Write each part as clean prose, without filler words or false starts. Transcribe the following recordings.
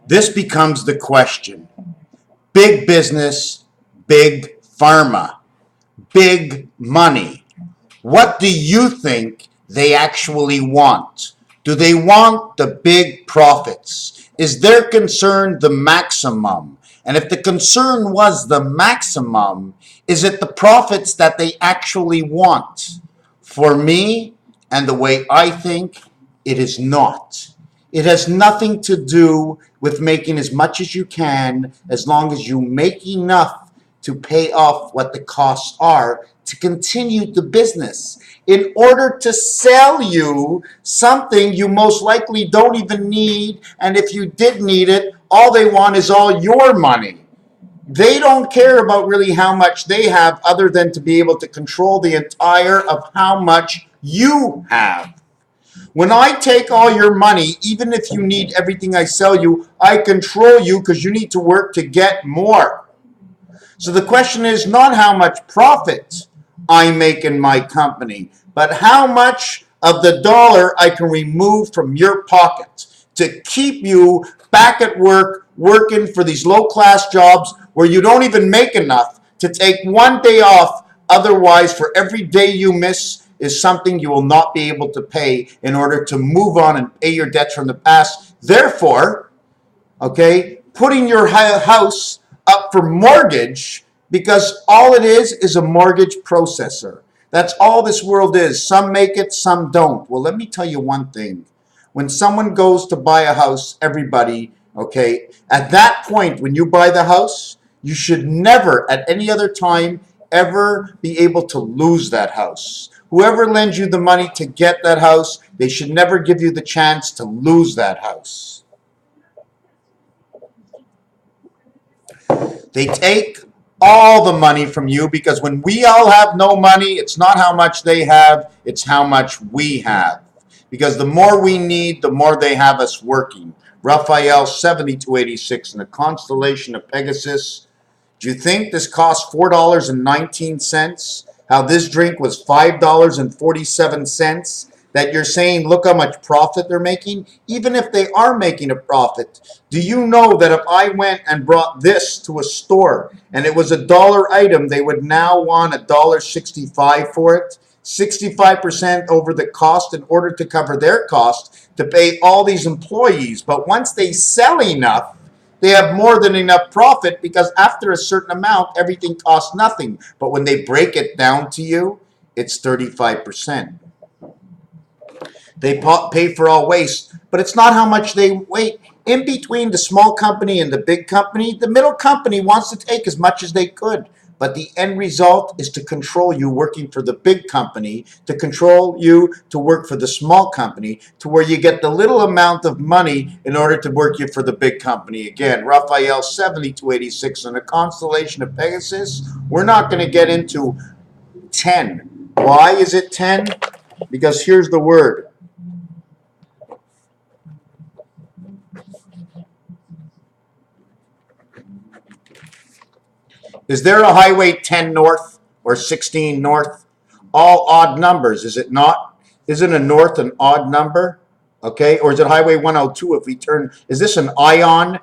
This becomes the question. Big business, big pharma, big money. What do you think they actually want? Do they want the big profits? Is their concern the maximum? And if the concern was the maximum, is it the profits that they actually want? For me, and the way I think, it is not. It has nothing to do with making as much as you can, as long as you make enough to pay off what the costs are to continue the business. In order to sell you something you most likely don't even need, and if you did need it, all they want is all your money. They don't care about really how much they have, other than to be able to control the entire of how much you have. When I take all your money, even if you need everything I sell you, I control you because you need to work to get more. So the question is not how much profit I make in my company, but how much of the dollar I can remove from your pocket to keep you back at work, working for these low-class jobs where you don't even make enough to take one day off. Otherwise, for every day you miss is something you will not be able to pay in order to move on and pay your debts from the past. Therefore, okay, putting your house up for mortgage, because all it is a mortgage processor. That's all this world is. Some make it, some don't. Well, let me tell you one thing. When someone goes to buy a house, everybody, okay, at that point when you buy the house, you should never at any other time ever be able to lose that house. Whoever lends you the money to get that house, they should never give you the chance to lose that house. They take all the money from you, because when we all have no money, it's not how much they have, it's how much we have. Because the more we need, the more they have us working. Raphael 7286 in the constellation of Pegasus. Do you think this cost $4.19? How this drink was $5.47? That you're saying, look how much profit they're making? Even if they are making a profit, do you know that if I went and brought this to a store and it was a dollar item, they would now want $1.65 for it? 65% over the cost in order to cover their cost to pay all these employees. But once they sell enough, they have more than enough profit, because after a certain amount, everything costs nothing. But when they break it down to you, it's 35%. They pay for all waste, but it's not how much they wait. In between the small company and the big company, the middle company wants to take as much as they could. But the end result is to control you working for the big company, to control you to work for the small company, to where you get the little amount of money in order to work you for the big company. Again, Raphael 7286 in the constellation of Pegasus. We're not going to get into 10. Why is it 10? Because here's the word. Is there a highway 10 north or 16 north? All odd numbers, is it not? Isn't a north an odd number? Okay, or is it highway 102 if we turn, is this an ion,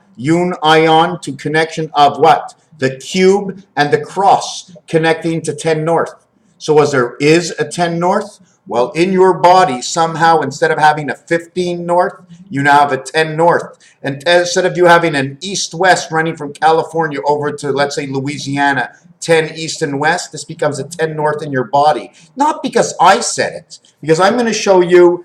ion to connection of what? The cube and the cross connecting to 10 north. So as there is a 10 north, well, in your body, somehow, instead of having a 15 north, you now have a 10 north. And instead of you having an east-west running from California over to, let's say, Louisiana, 10 east and west, this becomes a 10 north in your body. Not because I said it, because I'm going to show you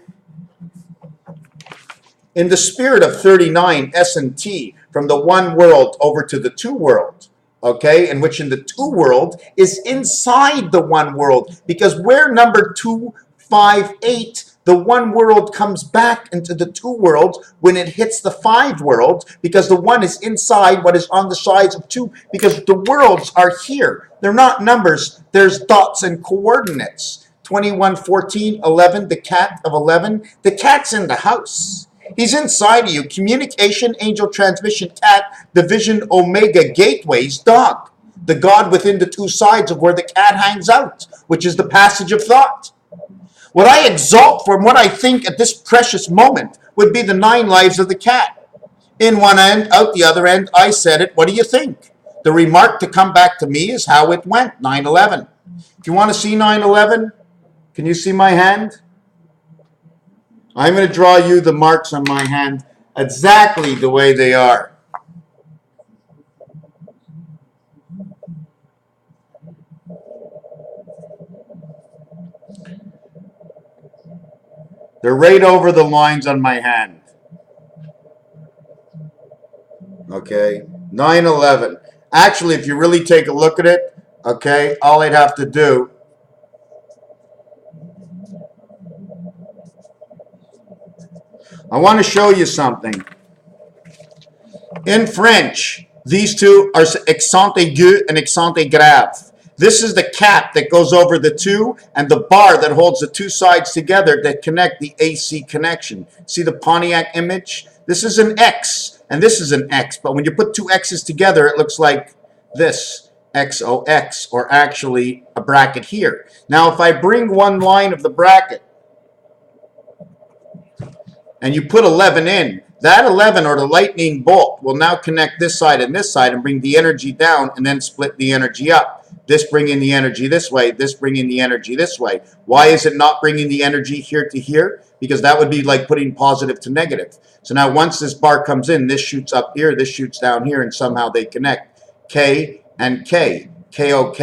in the spirit of 39 S&T, from the one world over to the two world. Okay, in which in the two world is inside the one world, because where number 258, the one world comes back into the two worlds when it hits the 5 world, because the one is inside what is on the sides of 2, because the worlds are here. They're not numbers, there's dots and coordinates. 21, 14, 11, the cat of 11, the cat's in the house. He's inside of you. Communication, angel transmission, cat, division, omega, gateways, dog. The God within the two sides of where the cat hangs out, which is the passage of thought. What I exalt from what I think at this precious moment would be the 9 lives of the cat. In one end, out the other end, I said it. What do you think? The remark to come back to me is how it went, 9/11. If you want to see 9/11, can you see my hand? I'm going to draw you the marks on my hand exactly the way they are. They're right over the lines on my hand. Okay, 9/11. Actually, if you really take a look at it, okay, all I'd have to do I want to show you something. In French, these two are accent aigu and accent grave. This is the cap that goes over the two and the bar that holds the two sides together that connect the AC connection. See the Pontiac image? This is an X and this is an X, but when you put two X's together, it looks like this, XOX, or actually a bracket here. Now, if I bring one line of the bracket and you put 11 in, that 11, or the lightning bolt, will now connect this side and bring the energy down and then split the energy up. This bringing the energy this way, this bringing the energy this way. Why is it not bringing the energy here to here? Because that would be like putting positive to negative. So now once this bar comes in, this shoots up here, this shoots down here, and somehow they connect. K and K. KOK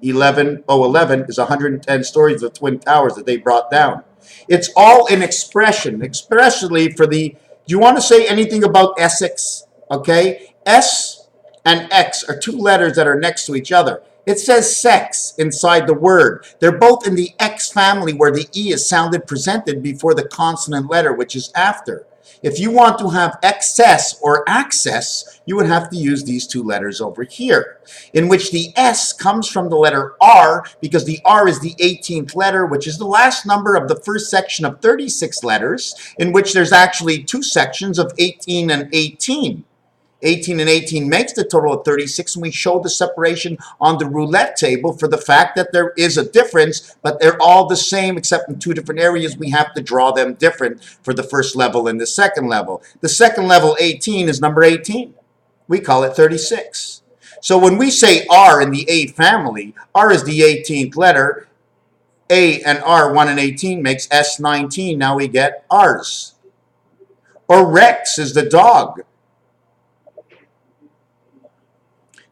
11011 is 110 stories of Twin Towers that they brought down. It's all an expression, especially for the, do you want to say anything about Essex? Okay, S and X are two letters that are next to each other. It says sex inside the word. They're both in the X family where the E is sounded presented before the consonant letter, which is after. If you want to have excess or access, you would have to use these two letters over here, in which the S comes from the letter R, because the R is the 18th letter, which is the last number of the first section of 36 letters, in which there's actually two sections of 18 and 18. 18 and 18 makes the total of 36, and we show the separation on the roulette table for the fact that there is a difference, but they're all the same except in two different areas. We have to draw them different for the first level and the second level. The second level, 18, is number 18. We call it 36. So when we say R in the A family, R is the 18th letter. A and R, 1 and 18, makes S19. Now we get R's. Or Rex is the dog.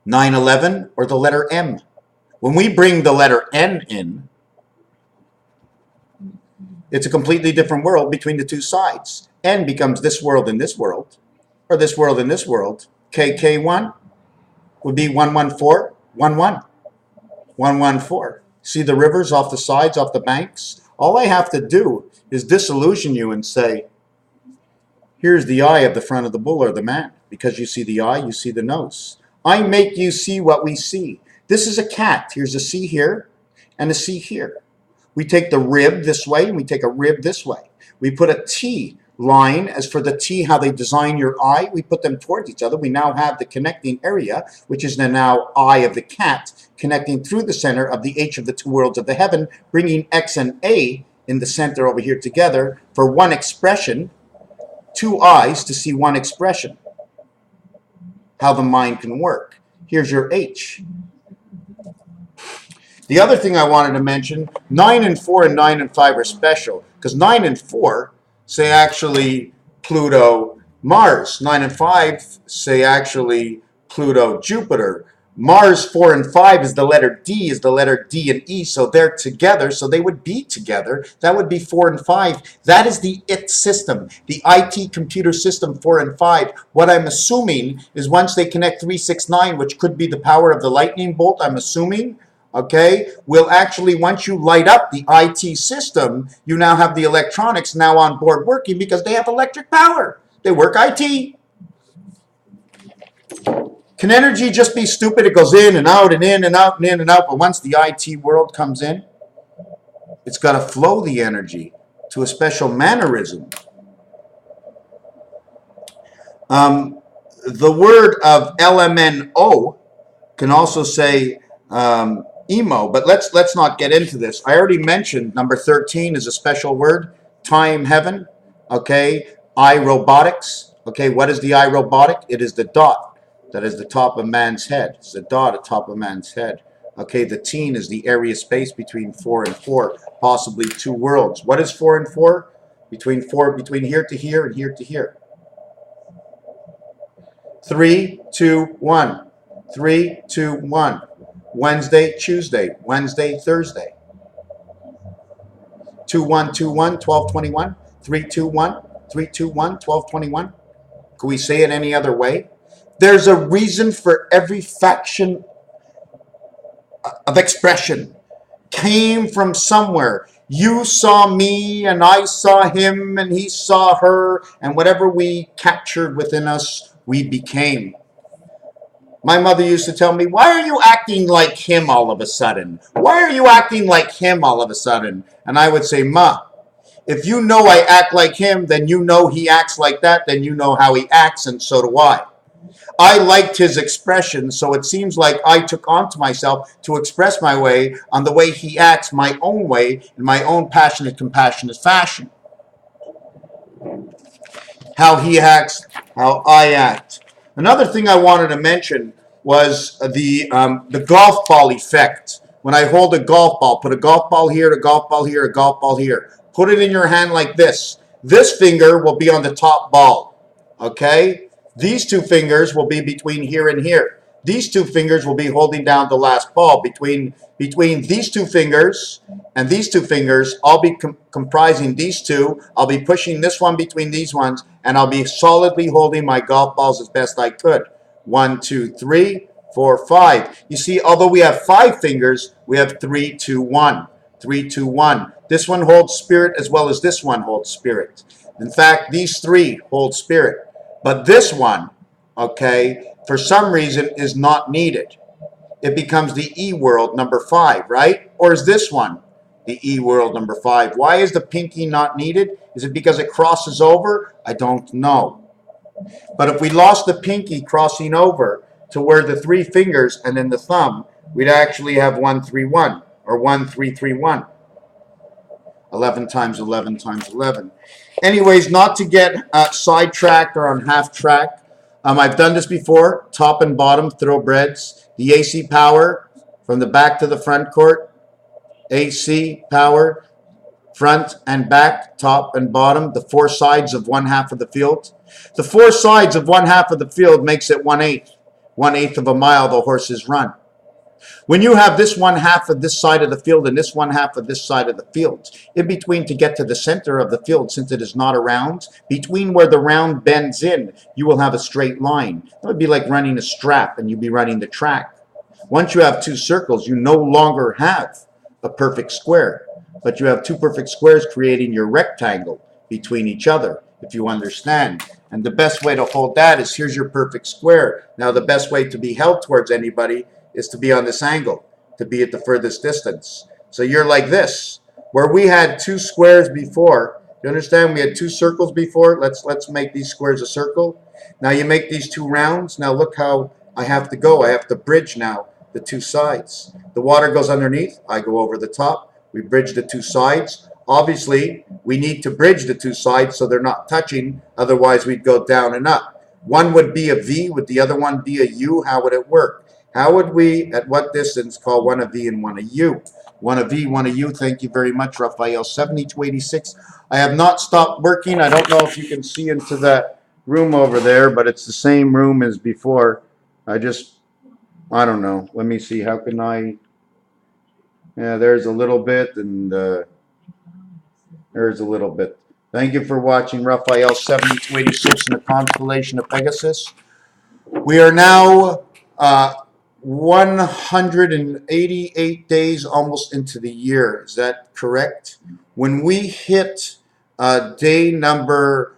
9/11, or the letter M. When we bring the letter N in, it's a completely different world between the two sides. N becomes this world and this world, or this world and this world. KK1 would be 114, 11, 114. See the rivers off the sides, off the banks? All I have to do is disillusion you and say, here's the eye of the front of the bull or the man. Because you see the eye, you see the nose. I make you see what we see. This is a cat. Here's a C here and a C here. We take the rib this way and we take a rib this way. We put a T line as for the T, how they design your eye. We put them towards each other. We now have the connecting area, which is the now eye of the cat, connecting through the center of the H of the two worlds of the heaven, bringing X and A in the center over here together for one expression, two eyes to see one expression. How the mind can work. Here's your H. The other thing I wanted to mention, 9 and 4 and 9 and 5 are special, because 9 and 4 say actually Pluto, Mars. 9 and 5 say actually Pluto, Jupiter. Mars 4 and 5 is the letter D and E, so they're together, so they would be together. That would be 4 and 5. That is the IT system, the IT computer system 4 and 5. What I'm assuming is once they connect 3, 6, 9, which could be the power of the lightning bolt, I'm assuming, okay, will actually, once you light up the IT system, you now have the electronics now on board working because they have electric power. They work IT. Can energy just be stupid? It goes in and out and in and out and in and out. But once the IT world comes in, it's got to flow the energy to a special mannerism. The word of LMNO can also say emo, but let's not get into this. I already mentioned number 13 is a special word. Time, heaven, okay? I, robotics. Okay, what is the iRobotic? It is the dot that is the top of man's head. It's the dot at top of man's head. Okay, the teen is the area space between 4 and 4, possibly two worlds. What is 4 and 4? Between here to here and here to here. 3, 2, 1. 3, 2, 1. Wednesday, Tuesday, Wednesday, Thursday. 2, 1, 2, 1, 12, 21. 3, 2, 1. 3, 2, 1, 12, 21. Can we say it any other way? There's a reason for every faction of expression. Came from somewhere. You saw me and I saw him and he saw her, and whatever we captured within us, we became. My mother used to tell me, why are you acting like him all of a sudden? Why are you acting like him all of a sudden? And I would say, Ma, if you know I act like him, then you know he acts like that, then you know how he acts, and so do I. I liked his expression, so it seems like I took onto myself to express my way on the way he acts my own way in my own passionate, compassionate fashion. How he acts, how I act. Another thing I wanted to mention was the golf ball effect. When I hold a golf ball, put a golf ball here, a golf ball here, a golf ball here. Put it in your hand like this. This finger will be on the top ball, okay? These two fingers will be between here and here. These two fingers will be holding down the last ball. Between these two fingers and these two fingers, I'll be comprising these two. I'll be pushing this one between these ones, and I'll be solidly holding my golf balls as best I could. 1, 2, 3, 4, 5. You see, although we have 5 fingers, we have 3, 2, 1. 3, 2, 1. This one holds spirit as well as this one holds spirit. In fact, these 3 hold spirit. But this one, okay, for some reason is not needed. It becomes the E world number 5, right? Or is this one the E world number 5? Why is the pinky not needed? Is it because it crosses over? I don't know. But if we lost the pinky crossing over to where the 3 fingers and then the thumb, we'd actually have 1, 3, 1 or 1, 3, 3, 1. 11 times 11 times 11. Anyways, not to get sidetracked or on half track, I've done this before, top and bottom thoroughbreds, the AC power from the back to the front court, AC power, front and back, top and bottom, the 4 sides of one half of the field. The 4 sides of one half of the field makes it 1/8. 1/8 of a mile the horses run. When you have this one half of this side of the field and this one half of this side of the field, in between to get to the center of the field, since it is not a round, between where the round bends in, you will have a straight line. It would be like running a strap and you'd be running the track. Once you have 2 circles, you no longer have a perfect square, but you have 2 perfect squares creating your rectangle between each other, if you understand. And the best way to hold that is, here's your perfect square. Now the best way to be held towards anybody is to be on this angle, to be at the furthest distance. So you're like this, where we had 2 squares before. You understand? We had 2 circles before. Let's make these squares a circle. Now you make these 2 rounds. Now look how I have to go. I have to bridge now the 2 sides. The water goes underneath. I go over the top. We bridge the 2 sides. Obviously, we need to bridge the 2 sides so they're not touching. Otherwise, we'd go down and up. One would be a V. Would the other one be a U? How would it work? How would we, at what distance, call one a V and one a U? One a V, one a U. Thank you very much, Raphael. 7286. I have not stopped working. I don't know if you can see into that room over there, but it's the same room as before. I don't know. Let me see. How can I? Yeah, there's a little bit, and there's a little bit. Thank you for watching Raphael 7286 in the constellation of Pegasus. We are now 188 days almost into the year. Is that correct? When we hit day number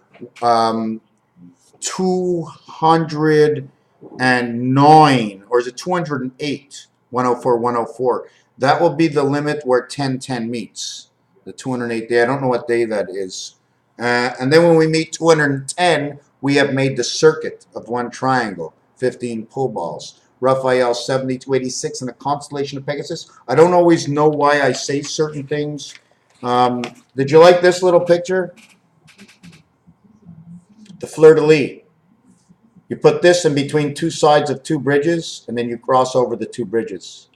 209, or is it 208? 104, 104. That will be the limit where 1010 meets. The 208 day. I don't know what day that is. And then when we meet 210, we have made the circuit of one triangle, 15 pull balls. Raphael 7286 in the constellation of Pegasus. I don't always know why I say certain things. Did you like this little picture? The fleur-de-lis. You put this in between two sides of two bridges, and then you cross over the two bridges.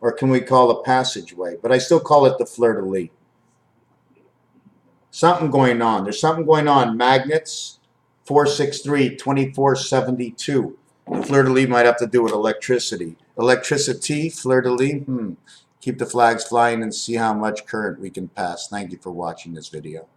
Or can we call it passageway? But I still call it the fleur-de-lis. Something going on. There's something going on. Magnets, 463-2472. The fleur-de-lis might have to do with electricity. Electricity, fleur-de-lis. Keep the flags flying and see how much current we can pass. Thank you for watching this video.